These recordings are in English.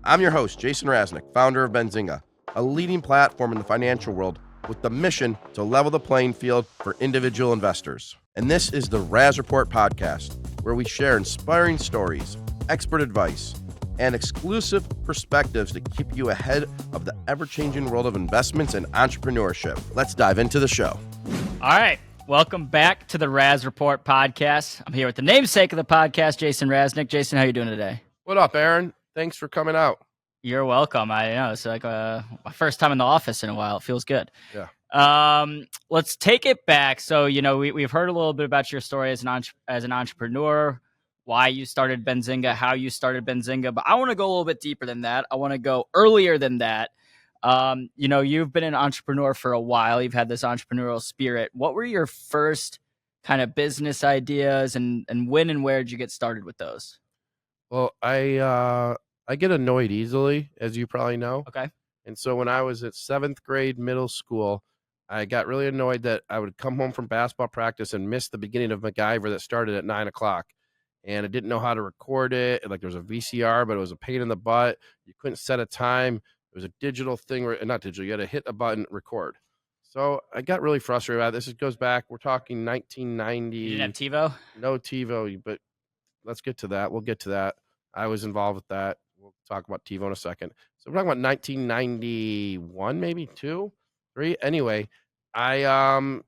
I'm your host, Jason Raznick, founder of Benzinga, a leading platform in the financial world with the mission to level the playing field for individual investors. And this is the Raz Report podcast, where we share inspiring stories, expert advice, and exclusive perspectives to keep you ahead of the ever-changing world of investments and entrepreneurship. Let's dive into the show. All right. Welcome back to the Raz Report podcast. I'm here with the namesake of the podcast, Jason Raznick. Jason, how you doing today? What up, Aaron? Thanks for coming out. You're welcome. I know it's like my first time in the office in a while. It feels good. Yeah. Let's take it back. So, we've heard a little bit about your story as an entrepreneur, why you started Benzinga, how you started Benzinga. But I want to go a little bit deeper than that. I want to go earlier than that. You've been an entrepreneur for a while. You've had this entrepreneurial spirit. What were your first kind of business ideas, and when and where did you get started with those? Well, I get annoyed easily, as you probably know. Okay. And so when I was at 7th grade middle school, I got really annoyed that I would come home from basketball practice and miss the beginning of MacGyver that started at 9 o'clock. And I didn't know how to record it. Like, there was a VCR, but it was a pain in the butt. You couldn't set a time. There was a digital thing, not digital. You had to hit a button, record. So I got really frustrated about this. It goes back, we're talking 1990. You didn't have TiVo? No TiVo, but let's get to that. We'll get to that. I was involved with that. We'll talk about TiVo in a second. So we're talking about 1991, maybe 2, 3. Anyway, I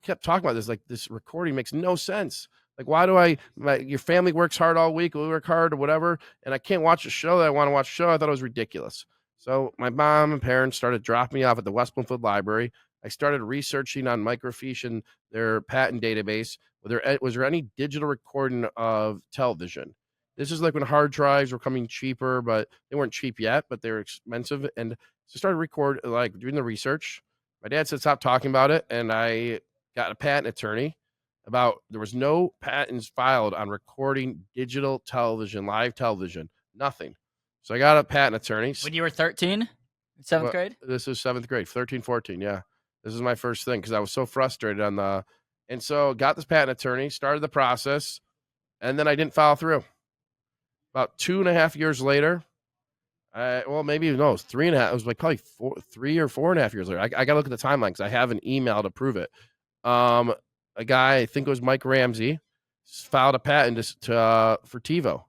kept talking about this. Like, this recording makes no sense. Like, why do your family works hard all week, we work hard or whatever, and I can't watch a show that I want to watch a show? I thought it was ridiculous. So my mom and parents started dropping me off at the West Bloomfield Library. I started researching on microfiche and their patent database. Was there any digital recording of television? This is like when hard drives were coming cheaper, but they weren't cheap yet, but they were expensive. And so I started doing the research. My dad said, stop talking about it. And I got a patent attorney there was no patents filed on recording digital television, live television, nothing. So I got a patent attorney. When you were 13, 7th grade? This was 7th grade, 13, 14. Yeah. This is my first thing because I was so frustrated and so got this patent attorney, started the process, and then I didn't follow through. About 2.5 years later, it was 3.5. It was like probably 3 or 4.5 years later. I got to look at the timeline because I have an email to prove it. A guy, I think it was Mike Ramsey, filed a patent for TiVo.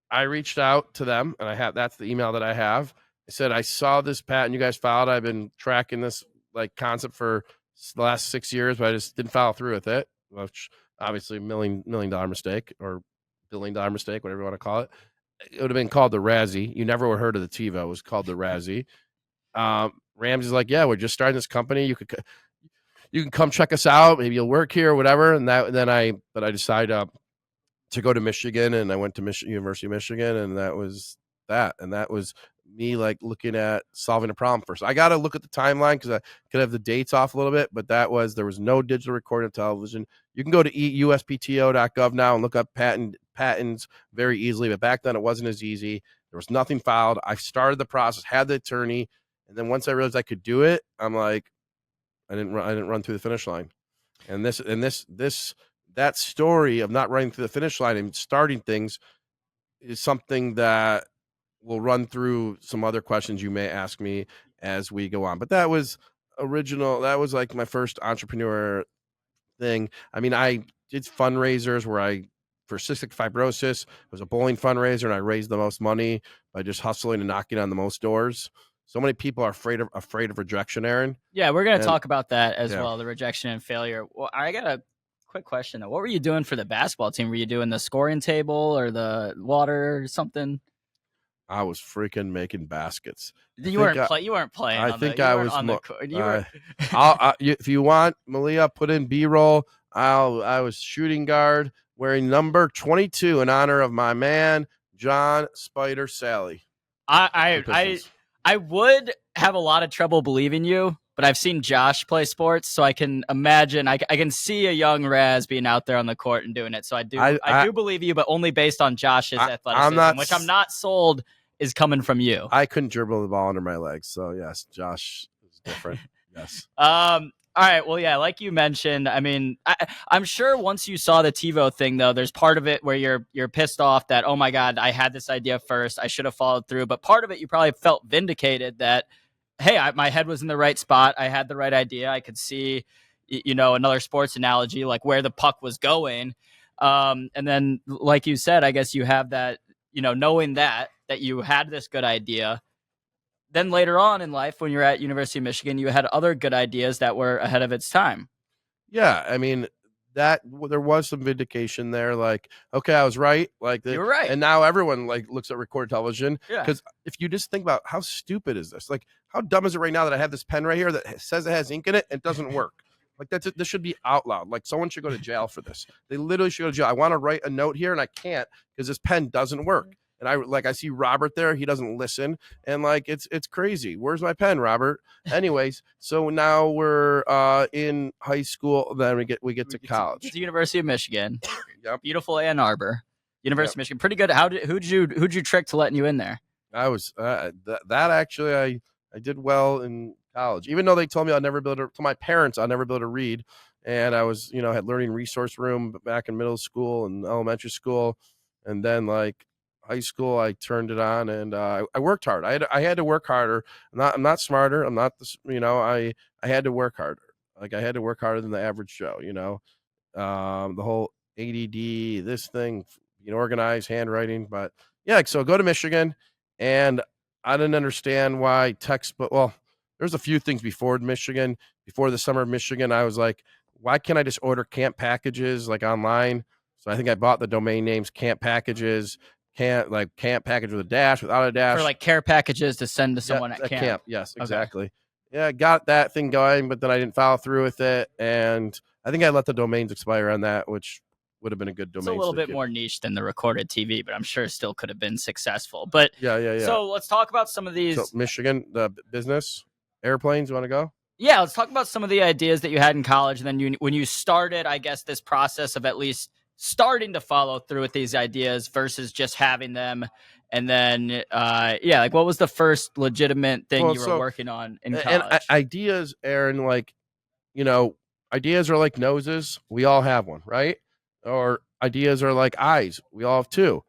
I reached out to them, and that's the email that I have. I said, I saw this patent you guys filed. I've been tracking this concept for the last 6 years, but I just didn't follow through with it, which obviously $1 million mistake or $1 billion mistake, whatever you want to call it. It would have been called the Razzie. You never would have heard of the TiVo. It was called the Razzie. Ramsey's like, yeah, we're just starting this company. You can come check us out. Maybe you'll work here or whatever. And I decided to go to Michigan, and I went to University of Michigan, and that was that. And that was me looking at solving a problem first. I got to look at the timeline because I could have the dates off a little bit, but there was no digital recording of television. You can go to uspto.gov now and look up patents very easily, but back then it wasn't as easy. There was nothing filed. I started the process, had the attorney, and then once I realized I could do it, I'm like, I didn't run through the finish line. And that story of not running through the finish line and starting things is something that we'll run through some other questions you may ask me as we go on. But that was original. That was like my first entrepreneur thing. I mean, I did fundraisers for cystic fibrosis. It was a bowling fundraiser, and I raised the most money by just hustling and knocking on the most doors. So many people are afraid of rejection, Aaron. Yeah, we're going to talk about that as well, the rejection and failure. Well, I got a quick question, though. What were you doing for the basketball team? Were you doing the scoring table or the water or something? I was freaking making baskets. You weren't playing. If you want, Malia, put in B-roll. I was shooting guard, wearing number 22 in honor of my man John Spider Sally. I would have a lot of trouble believing you, but I've seen Josh play sports, so I can imagine. I can see a young Raz being out there on the court and doing it. So I do believe you, but only based on Josh's athleticism, which I'm not sold is coming from you. I couldn't dribble the ball under my legs, so yes, Josh is different. Yes. All All right. Well, yeah, like you mentioned, I mean, I'm sure once you saw the TiVo thing, though, there's part of it where you're pissed off that, oh my God, I had this idea first, I should have followed through. But part of it, you probably felt vindicated that, hey, my head was in the right spot, I had the right idea, I could see, another sports analogy, like where the puck was going. And then, like you said, I guess you have that, knowing that you had this good idea. Then later on in life, when you're at University of Michigan, you had other good ideas that were ahead of its time. Yeah, I mean there was some vindication there. Like, okay, I was right. Like, You were right. and now everyone like looks at recorded television Yeah. because if you just think about how stupid is this, like, how dumb is it right now that I have this pen right here that says it has ink in it and doesn't work? Like, this should be outlawed. Like, someone should go to jail for this. They literally should go to jail. I want to write a note here and I can't because this pen doesn't work. And I see Robert there. He doesn't listen, and like it's crazy. Where's my pen, Robert? Anyways, so now we're in high school. Then we get to college. It's the University of Michigan. Yep. Beautiful Ann Arbor, University of Michigan. Pretty good. Who'd you trick to letting you in there? I was that actually I did well in college, even though they told me I'd never be able to my parents I'd never be able to read, and I was had learning resource room back in middle school and elementary school, and then like high school I turned it on and I worked hard. I had to work harder. I'm not smarter. I'm not this. I had to work harder. Like, I had to work harder than the average Joe. The whole ADD, this thing, organized handwriting. But yeah, so go to Michigan, and I didn't understand why textbook. Well, there's a few things before Michigan, before the summer of Michigan. I was like, why can't I just order camp packages like online? So I think I bought the domain names camp packages, camp package with a dash, without a dash, for like care packages to send to someone at camp. Yes, exactly. Okay. Yeah, got that thing going, but then I didn't follow through with it, and I think I let the domains expire on that, which would have been a good domain. It's a little bit more niche than the recorded TV, but I'm sure it still could have been successful. But yeah. So let's talk about some of these. So Michigan, the business, airplanes. You want to go? Yeah, let's talk about some of the ideas that you had in college, and then when you started, I guess, this process of at least starting to follow through with these ideas versus just having them. And then, like, what was the first legitimate thing you were working on in college? And ideas, Aaron, like, ideas are like noses. We all have one, right? Or ideas are like eyes. We all have two.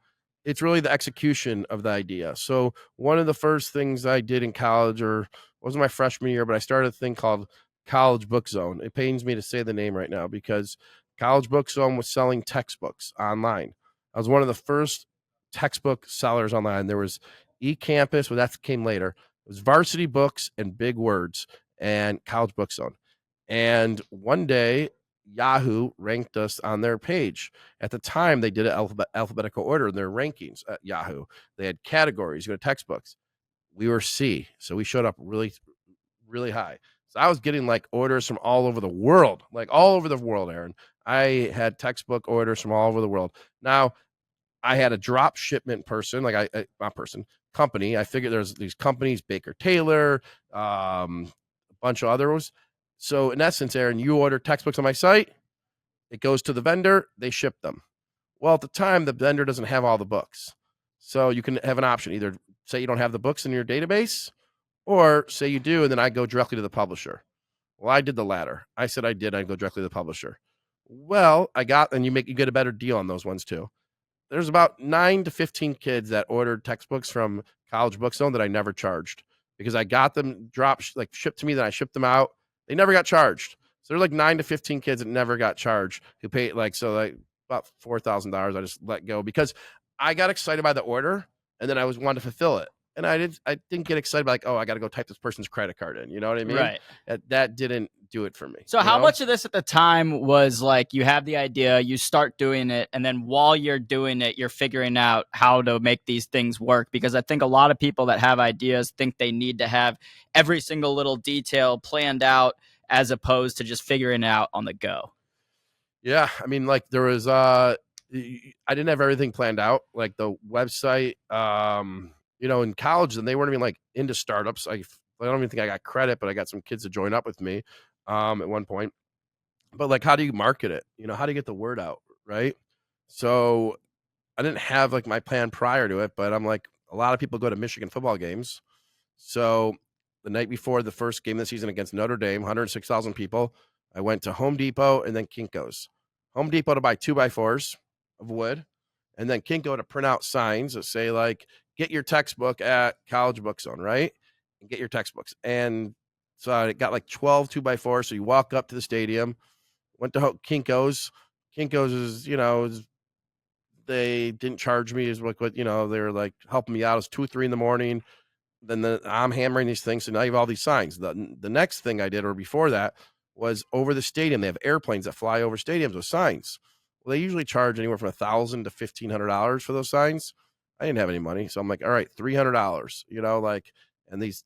It's really the execution of the idea. So one of the first things I did in college, or it wasn't my freshman year, but I started a thing called College Book Zone. It pains me to say the name right now because College Book Zone was selling textbooks online. I was one of the first textbook sellers online. There was eCampus, well, that came later. It was Varsity Books and Big Words and College Book Zone. And one day, Yahoo ranked us on their page. At the time, they did an alphabetical order in their rankings at Yahoo. They had categories, textbooks. We were C, so we showed up really, really high. So I was getting like orders from all over the world, Aaron. I had textbook orders from all over the world. Now, I had a drop shipment person, company. I figured there's these companies, Baker Taylor, a bunch of others. So in essence, Aaron, you order textbooks on my site, it goes to the vendor, they ship them. Well, at the time, the vendor doesn't have all the books. So you can have an option, either say you don't have the books in your database, or say you do, and then I go directly to the publisher. Well, I did the latter. I said I did. I go directly to the publisher. Well, you get a better deal on those ones too. There's about 9 to 15 kids that ordered textbooks from College Book Zone that I never charged because I got them shipped to me, then I shipped them out. They never got charged. So there's like 9 to 15 kids that never got charged who paid about $4,000. I just let go because I got excited by the order and then I wanted to fulfill it. And I didn't get excited by I got to go type this person's credit card in. You know what I mean? Right. That didn't do it for me. So how much of this at the time was like you have the idea, you start doing it, and then while you're doing it, you're figuring out how to make these things work? Because I think a lot of people that have ideas think they need to have every single little detail planned out as opposed to just figuring it out on the go. Yeah. I mean, like there was, I didn't have everything planned out. Like the website, in college, and they weren't even like into startups. I don't even think I got credit, but I got some kids to join up with me at one point. But like, how do you market it? How do you get the word out, right? So I didn't have like my plan prior to it, but I'm like, a lot of people go to Michigan football games. So the night before the first game of the season against Notre Dame, 106,000 people. I went to Home Depot and then Kinko's. Home Depot to buy 2x4s of wood, and then Kinko to print out signs that say, like, get your textbook at College Book Zone, right? And get your textbooks. And so I got like 12 2x4s. So you walk up to the stadium, went to Kinko's. Kinko's is, they didn't charge me as what, they were like helping me out. It was 2 or 3 in the morning. Then I'm hammering these things. So now you have all these signs. The next thing I did, or before that, was over the stadium. They have airplanes that fly over stadiums with signs. Well, they usually charge anywhere from $1,000 to $1,500 for those signs. I didn't have any money. So I'm like, all right, $300, and there's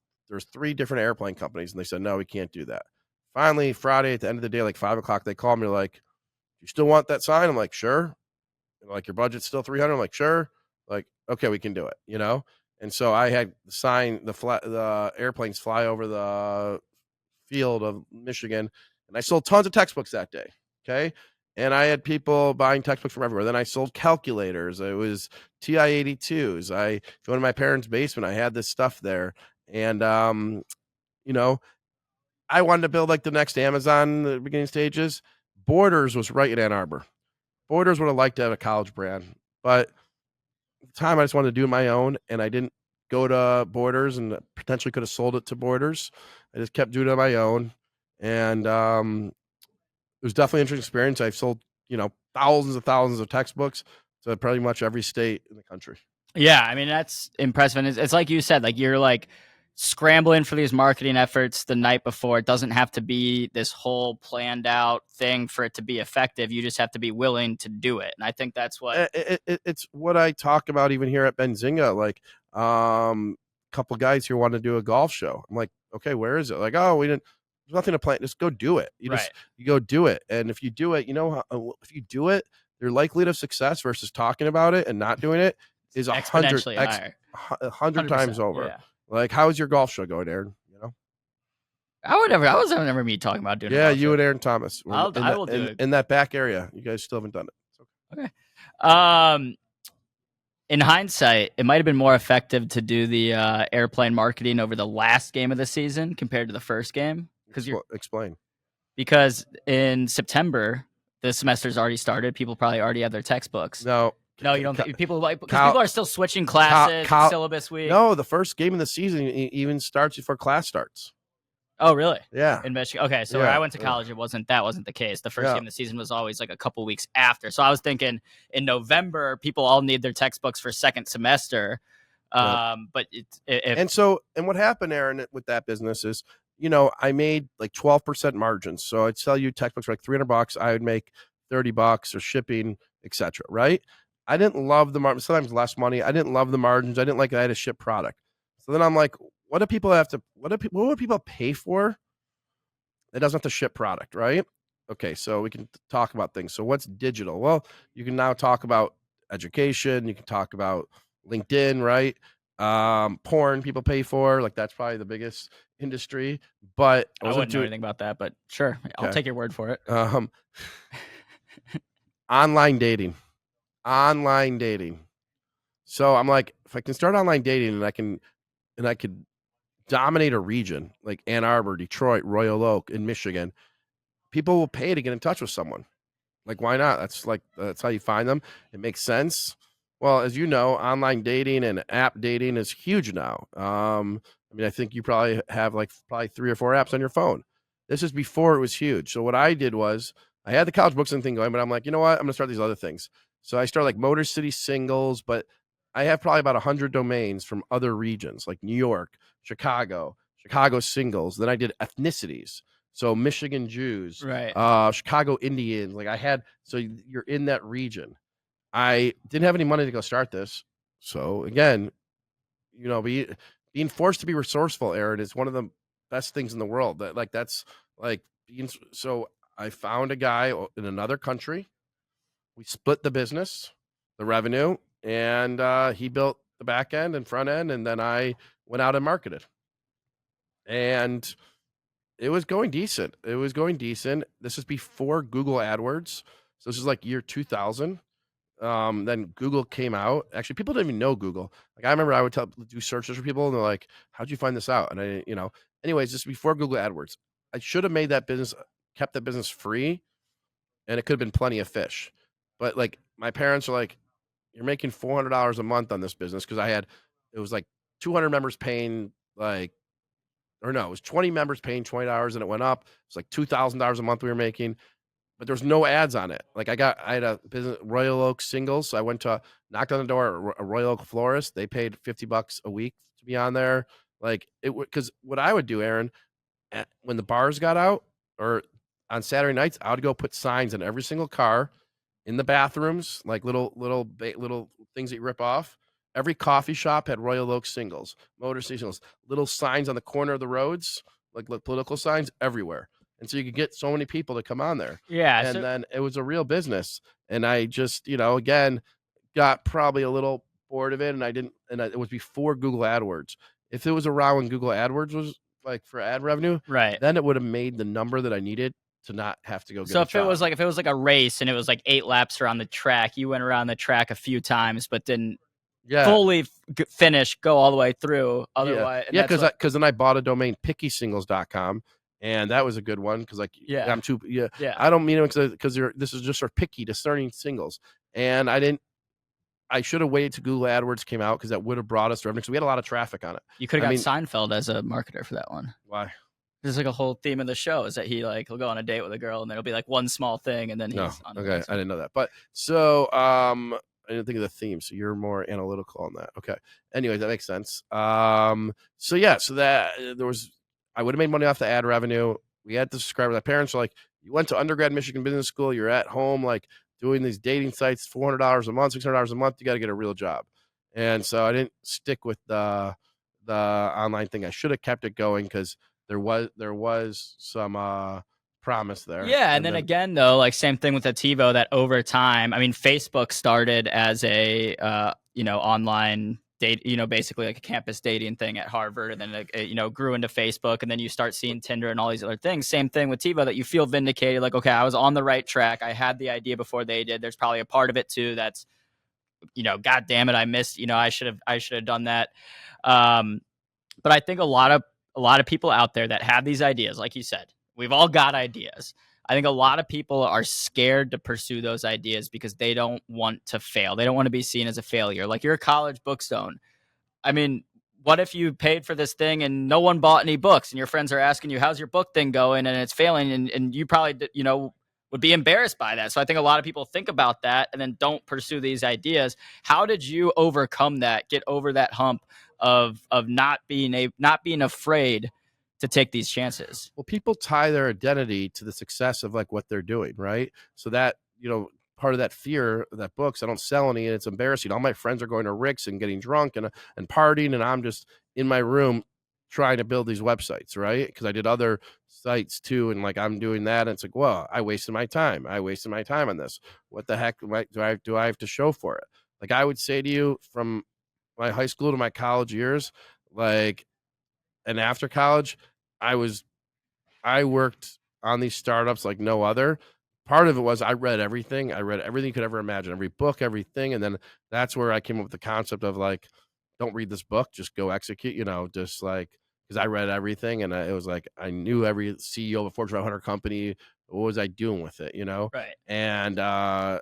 3 different airplane companies. And they said, no, we can't do that. Finally, Friday at the end of the day, like 5:00, they called me like, you still want that sign? I'm like, sure. Like, your budget's still 300. I'm like, sure. Like, okay, we can do it. And so I had the airplanes fly over the field of Michigan, and I sold tons of textbooks that day. Okay. And I had people buying textbooks from everywhere. Then I sold calculators. It was TI-82s. If you went to my parents' basement, I had this stuff there. And, I wanted to build like the next Amazon in the beginning stages. Borders was right in Ann Arbor. Borders would have liked to have a college brand, but at the time I just wanted to do my own, and I didn't go to Borders, and potentially could have sold it to Borders. I just kept doing it on my own, and it was definitely an interesting experience. I've sold thousands of textbooks to pretty much every state in the country. Yeah, I mean, that's impressive. And it's like you said, like you're like scrambling for these marketing efforts the night before. It doesn't have to be this whole planned out thing for it to be effective. You just have to be willing to do it. And I think that's what it's what I talk about even here at Benzinga. Like, couple guys here want to do a golf show. I'm like, okay, where is it? Like, oh, there's nothing to plan. Just go do it. You go do it. And if you do it, if you do it, your likelihood of success versus talking about it and not doing it is 100 times over. Yeah. Like, how is your golf show going, Aaron? I was never me talking about doing. Yeah, you and Aaron Thomas. I will do it in that back area. You guys still haven't done it. Okay. In hindsight, it might have been more effective to do the airplane marketing over the last game of the season compared to the first game. Explain. Because in September, the semester's already started. People probably already have their textbooks. No, you don't think people people are still switching classes, syllabus week. No, the first game of the season even starts before class starts. Oh, really? Yeah. In Michigan. Okay, so where I went to college, that wasn't the case. The first game of the season was always like a couple weeks after. So I was thinking in November, people all need their textbooks for second semester. But and what happened, Aaron, with that business is, I made like 12% margins. So I'd sell you textbooks for like $300. I would make $30 or shipping, etc. Right? I didn't love the margins. Sometimes less money. I didn't love the margins. I didn't like that I had to ship product. So then I'm like, what would people pay for that doesn't have to ship product, right? Okay, so we can talk about things. So what's digital? Well, you can now talk about education. You can talk about LinkedIn, right? Porn people pay for, like, that's probably the biggest industry. But I wouldn't know anything about that, but sure, okay. I'll take your word for it. Online dating. So I'm like, if I can start online dating and I could dominate a region like Ann Arbor, Detroit, Royal Oak, in Michigan, people will pay to get in touch with someone. Like, why not? That's how you find them. It makes sense. Well, as you know, online dating and app dating is huge now. I think you probably have probably 3 or 4 apps on your phone. This is before it was huge. So what I did was I had the College Book Zone thing going, but I'm like, you know what? I'm going to start these other things. So I started like Motor City Singles, but I have probably about 100 domains from other regions like New York, Chicago Singles. Then I did ethnicities. So Michigan Jews, right? Chicago Indians. So you're in that region. I didn't have any money to go start this. So again, being forced to be resourceful, Aaron, is one of the best things in the world. So I found a guy in another country. We split the business, the revenue, and he built the back end and front end, and then I went out and marketed. And it was going decent. This is before Google AdWords. So this is like year 2000. Then Google came out. Actually, people didn't even know Google. Like I remember I would do searches for people and they're like, "How'd you find this out?" And I, anyways, just before Google AdWords, I should have made that business, kept that business free, and it could have been plenty of fish. But like my parents are like, "You're making $400 a month on this business," because it was like 200 members paying like, or no, it was 20 members paying $20, and it went up. It's like $2,000 a month we were making, but there's no ads on it. Like I had a business, Royal Oak Singles. So I went to knocked on the door, a Royal Oak florist. They paid $50 a week to be on there. Like it would, because what I would do, Aaron, when the bars got out or on Saturday nights, I would go put signs in every single car, in the bathrooms, like little things that you rip off. Every coffee shop had Royal Oak Singles, Motor Singles, little signs on the corner of the roads, like political signs everywhere. And so you could get so many people to come on there. Yeah. And So then it was a real business. And I just, again, got probably a little bored of it. And it was before Google AdWords. If it was around when Google AdWords was like for ad revenue, right. then it would have made the number that I needed to not have to go get So a if it was job. like a race and it was like 8 laps around the track, you went around the track a few times, but didn't Yeah. fully finish, go all the way through. Yeah. Otherwise, and Yeah, that's what, because then I bought a domain, pickysingles.com, and that was a good one because, like, yeah, I'm too yeah, yeah. I don't mean it because this is just for picky, discerning singles, and I should have waited till Google AdWords came out because that would have brought us revenue, because we had a lot of traffic on it. You could I have got mean, Seinfeld as a marketer for that one. why? There's like a whole theme of the show is that he'll go on a date with a girl and there'll be like one small thing and then No. he's on the Okay, next I one. didn't know that. But so, I didn't think of the theme, so you're more analytical on that. Okay. Anyway, that makes sense. So yeah, so that I would have made money off the ad revenue. We had the subscribers. My parents were like, "You went to undergrad Michigan Business School. You're at home, like doing these dating sites, $400 a month, $600 a month. You got to get a real job." And so I didn't stick with the online thing. I should have kept it going because there was some promise there. Yeah, and then again though, like same thing with the TiVo, that over time, I mean, Facebook started as a online date, basically like a campus dating thing at Harvard, and then it grew into Facebook, and then you start seeing Tinder and all these other things. Same thing with TiVo, that you feel vindicated, like, okay, I was on the right track. I had the idea before they did. There's probably a part of it too that's, God damn it, I missed, I should have done that. But I think a lot of people out there that have these ideas, like you said, we've all got ideas. I think a lot of people are scared to pursue those ideas because they don't want to fail. They don't want to be seen as a failure. Like, you're a college bookstone. I mean, what if you paid for this thing and no one bought any books, and your friends are asking you, how's your book thing going? And it's failing. And you probably, would be embarrassed by that. So I think a lot of people think about that and then don't pursue these ideas. How did you overcome that, get over that hump of not being afraid to take these chances? Well, people tie their identity to the success of like what they're doing, right? So that, part of that fear of that books, I don't sell any and it's embarrassing. All my friends are going to Rick's and getting drunk and partying, and I'm just in my room trying to build these websites, right? Because I did other sites too, and like I'm doing that, and it's like, well, I wasted my time. I wasted my time on this. What the heck do I have to show for it? Like I would say to you, from my high school to my college years, like, and after college, I was I worked on these startups like no other. Part of it was I read everything. I read everything you could ever imagine, every book, everything. And then that's where I came up with the concept of like, don't read this book, just go execute, just like, because I read everything, and it was like, I knew every CEO of a Fortune 500 company. What was I doing with it, Right. And to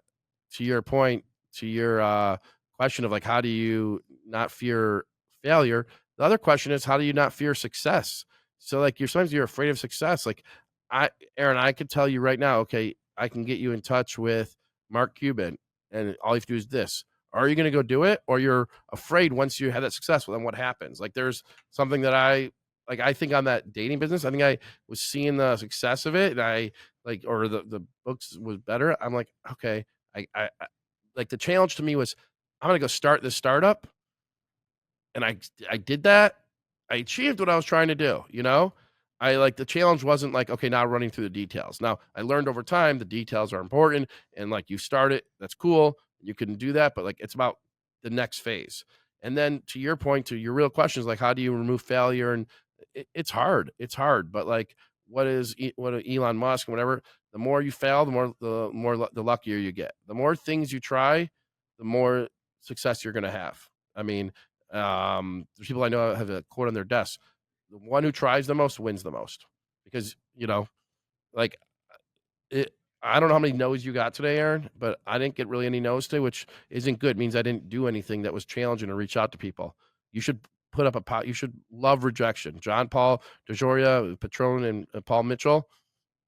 your point, to your question of like, how do you not fear failure? The other question is, how do you not fear success? So like sometimes you're afraid of success. Like Aaron, I could tell you right now, okay, I can get you in touch with Mark Cuban, and all you have to do is this. Are you going to go do it, or you're afraid once you have that success? Well, then what happens? Like there's something that I think on that dating business, I think I was seeing the success of it, and I like, or the books was better. I'm like, okay, I like the challenge to me was, I'm going to go start this startup, and I did that. I achieved what I was trying to do, I like, the challenge wasn't like, okay, now running through the details. Now I learned over time the details are important, and like you start it, that's cool. You can do that, but like it's about the next phase. And then to your point, to your real questions, like how do you remove failure? And it's hard. It's hard, but like what Elon Musk and whatever, the more you fail, the more the luckier you get. The more things you try, the more success you're going to have. I mean, there's people I know have a quote on their desk: "The one who tries the most wins the most." Because like it. I don't know how many no's you got today, Aaron, but I didn't get really any no's today, which isn't good. It means I didn't do anything that was challenging to reach out to people. You should put up a pot. You should love rejection. John Paul DeJoria, Patron, and Paul Mitchell.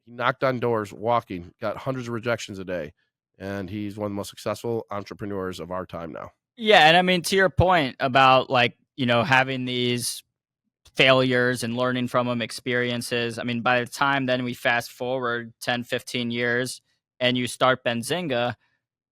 He knocked on doors, walking, got hundreds of rejections a day, and he's one of the most successful entrepreneurs of our time now. Yeah, and I mean, to your point about like, having these failures and learning from them, experiences. I mean, by the time then we fast forward 10, 15 years and you start Benzinga,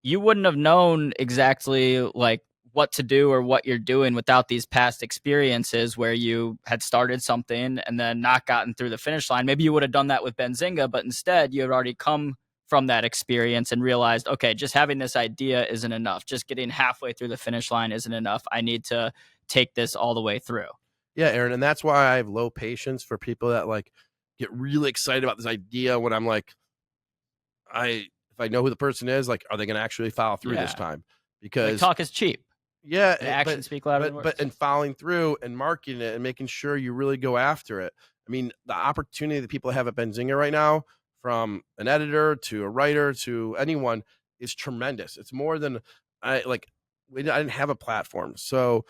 you wouldn't have known exactly like what to do or what you're doing without these past experiences where you had started something and then not gotten through the finish line. Maybe you would have done that with Benzinga, but instead you had already come from that experience and realized, okay, just having this idea isn't enough. Just getting halfway through the finish line isn't enough. I need to take this all the way through. Yeah, Aaron, and that's why I have low patience for people that like get really excited about this idea when I'm like, if I know who the person is, like, are they going to actually follow through this time? Like, Because talk is cheap. yeah, And actions speak louder than words. but and following through and marketing it and making sure you really go after it. I mean, the opportunity that people have at Benzinga right now, from an editor to a writer to anyone, is tremendous. It's more than I like. I didn't have a platform, so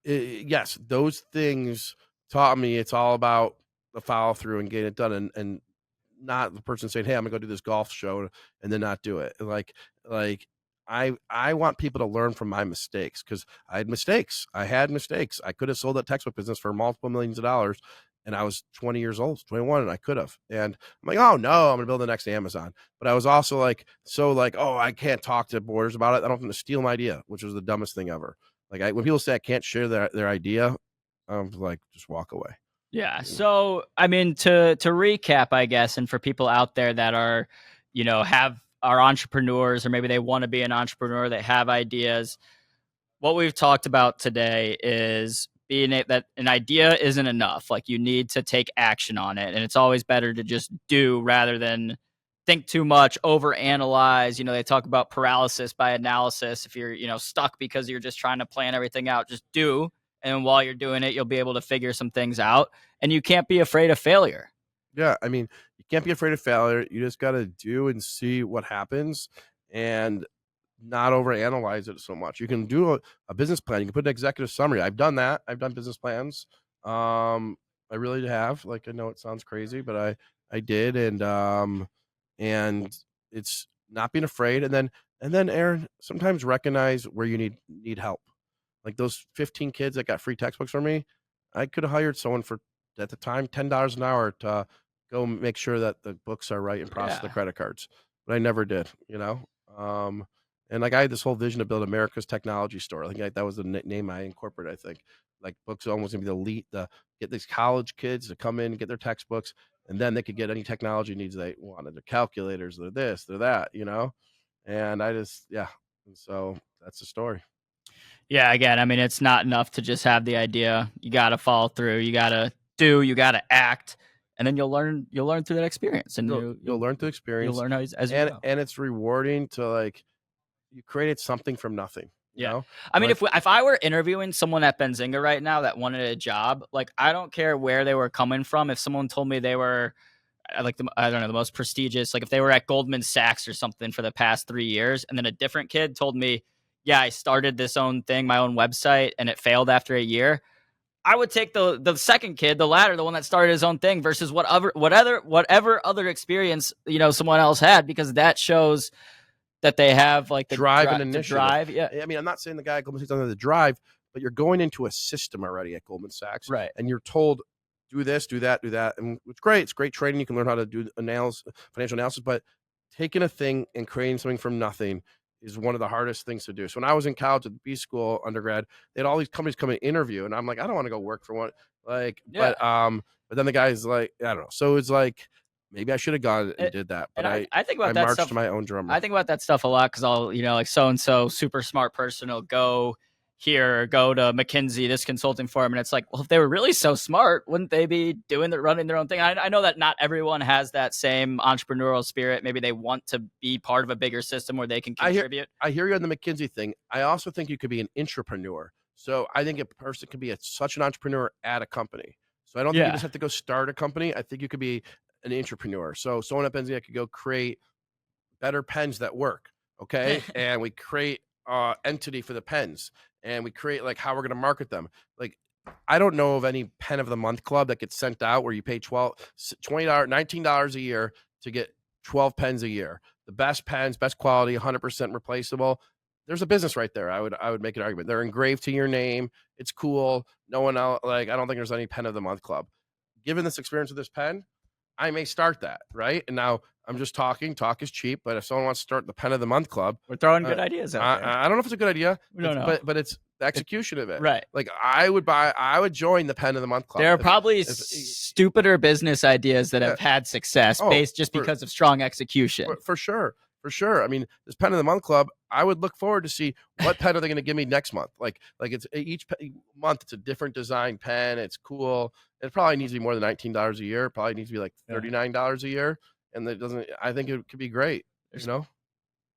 yes, those things taught me it's all about the follow through and getting it done, and not the person saying, "Hey, I'm gonna go do this golf show," and then not do it. Like I want people to learn from my mistakes, because I had mistakes. I could have sold that textbook business for multiple millions of dollars, and I was 20 years old, 21, and I could have. And I'm like, oh no, I'm gonna build the next Amazon. But I was also like, oh, I can't talk to borders about it. I don't want to steal my idea, which was the dumbest thing ever. Like when people say I can't share their idea, I'm like, just walk away. Yeah. So, I mean, to recap, I guess, and for people out there that are, are entrepreneurs, or maybe they want to be an entrepreneur, they have ideas. What we've talked about today is that an idea isn't enough. Like, you need to take action on it, and it's always better to just do rather than think too much, overanalyze. They talk about paralysis by analysis. If you're, stuck because you're just trying to plan everything out, just do. And while you're doing it, you'll be able to figure some things out. And you can't be afraid of failure. Yeah, I mean, you can't be afraid of failure. You just got to do and see what happens, and not overanalyze it so much. You can do a business plan. You can put an executive summary. I've done that. I've done business plans. I really have. Like, I know it sounds crazy, but I did, and it's not being afraid. And then Aaron, sometimes recognize where you need help. Like those 15 kids that got free textbooks from me, I could have hired someone for, at the time, $10 an hour to go make sure that the books are right and process the credit cards. But I never did, and like I had this whole vision to build America's technology store. I think that was the name I incorporated. I think like books almost gonna be the elite, get these college kids to come in and get their textbooks, and then they could get any technology needs they wanted. Their calculators, they're this, they're that, And I just, yeah. And so that's the story. Yeah, again, I mean, it's not enough to just have the idea. You got to follow through. You got to do. You got to act, and then you'll learn. You'll learn through that experience, and you'll learn through experience. You'll learn as you go. And it's rewarding to like you created something from nothing. You know? I mean, if I were interviewing someone at Benzinga right now that wanted a job, like I don't care where they were coming from. If someone told me they were like I don't know, the most prestigious, like if they were at Goldman Sachs or something for the past 3 years, and then a different kid told me, yeah, I started this own thing, my own website, and it failed after a year, I would take the second kid, the latter, the one that started his own thing, versus whatever other experience someone else had, because that shows that they have like the drive and initiative. Yeah, I mean, I'm not saying the guy at Goldman Sachs doesn't have the drive, but you're going into a system already at Goldman Sachs, right? And you're told, do this, do that, do that, and it's great. It's great training. You can learn how to do financial analysis, but taking a thing and creating something from nothing is one of the hardest things to do. So when I was in college at the B school undergrad, they had all these companies come and interview, and I'm like, I don't want to go work for one. But then the guy's like, I don't know. So it's like, maybe I should have gone and did that. But I think about that stuff. My own drummer. I think about that stuff a lot, because I'll, like so-and-so super smart person will go here or go to McKinsey, this consulting firm. And it's like, well, if they were really so smart, wouldn't they be running their own thing? I know that not everyone has that same entrepreneurial spirit. Maybe they want to be part of a bigger system where they can contribute. I hear you on the McKinsey thing. I also think you could be an intrapreneur. So I think a person could be such an entrepreneur at a company. So I don't think you just have to go start a company. I think you could be an intrapreneur. So someone at Benzinga could go create better pens that work. Okay. And we create entity for the pens, and we create like how we're going to market them. Like, I don't know of any pen of the month club that gets sent out where you pay $20, $19 a year to get 12 pens a year. The best pens, best quality, 100% replaceable. There's a business right there. I would make an argument. They're engraved to your name. It's cool. No one else, like, I don't think there's any pen of the month club. Given this experience with this pen, I may start that, right? And now I'm just talking. Talk is cheap, but if someone wants to start the pen of the month club, we're throwing good ideas out there. I don't know if it's a good idea. We don't know. But it's the execution of it. Right. Like, I would join the pen of the month club. There are probably stupider business ideas that have had success because of strong execution. For sure. For sure. I mean, this pen of the month club, I would look forward to see what pen are they going to give me next month. Like it's each month, it's a different design pen. It's cool. It probably needs to be more than $19 a year. It probably needs to be like $39 a year. And I think it could be great. You know?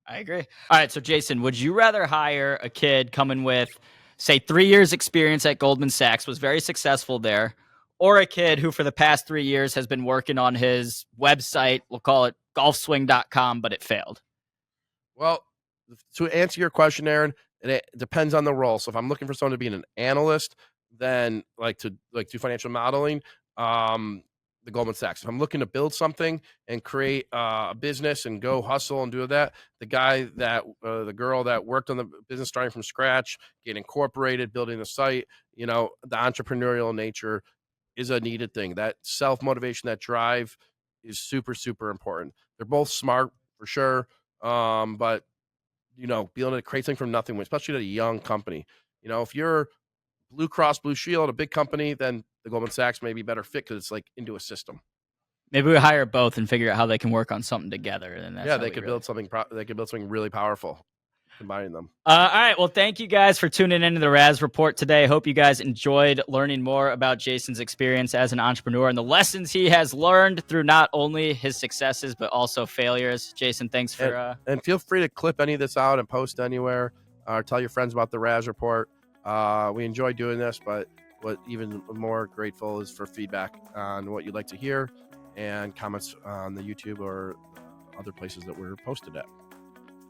I agree. All right. So Jason, would you rather hire a kid coming with, say, 3 years experience at Goldman Sachs, was very successful there, or a kid who for the past 3 years has been working on his website, we'll call it golfswing.com, but it failed? Well, to answer your question, Aaron, it depends on the role. So if I'm looking for someone to be an analyst, then to do financial modeling, the Goldman Sachs. If I'm looking to build something and create a business and go hustle and do that, the girl that worked on the business starting from scratch, getting incorporated, building the site, the entrepreneurial nature is a needed thing. That self-motivation, that drive is super, super important. They're both smart for sure. But being able to create something from nothing, especially at a young company, if you're Blue Cross Blue Shield, a big company, then the Goldman Sachs may be better fit because it's like into a system. Maybe we hire both and figure out how they can work on something together. And they could build something. They could build something really powerful, combining them. All right. Well, thank you guys for tuning into the Raz Report today. Hope you guys enjoyed learning more about Jason's experience as an entrepreneur and the lessons he has learned through not only his successes but also failures. Jason, thanks for and feel free to clip any of this out and post anywhere, or tell your friends about the Raz Report. We enjoy doing this, but what even more grateful is for feedback on what you'd like to hear and comments on the YouTube or other places that we're posted at.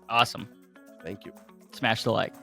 Awesome. Thank you. Smash the like.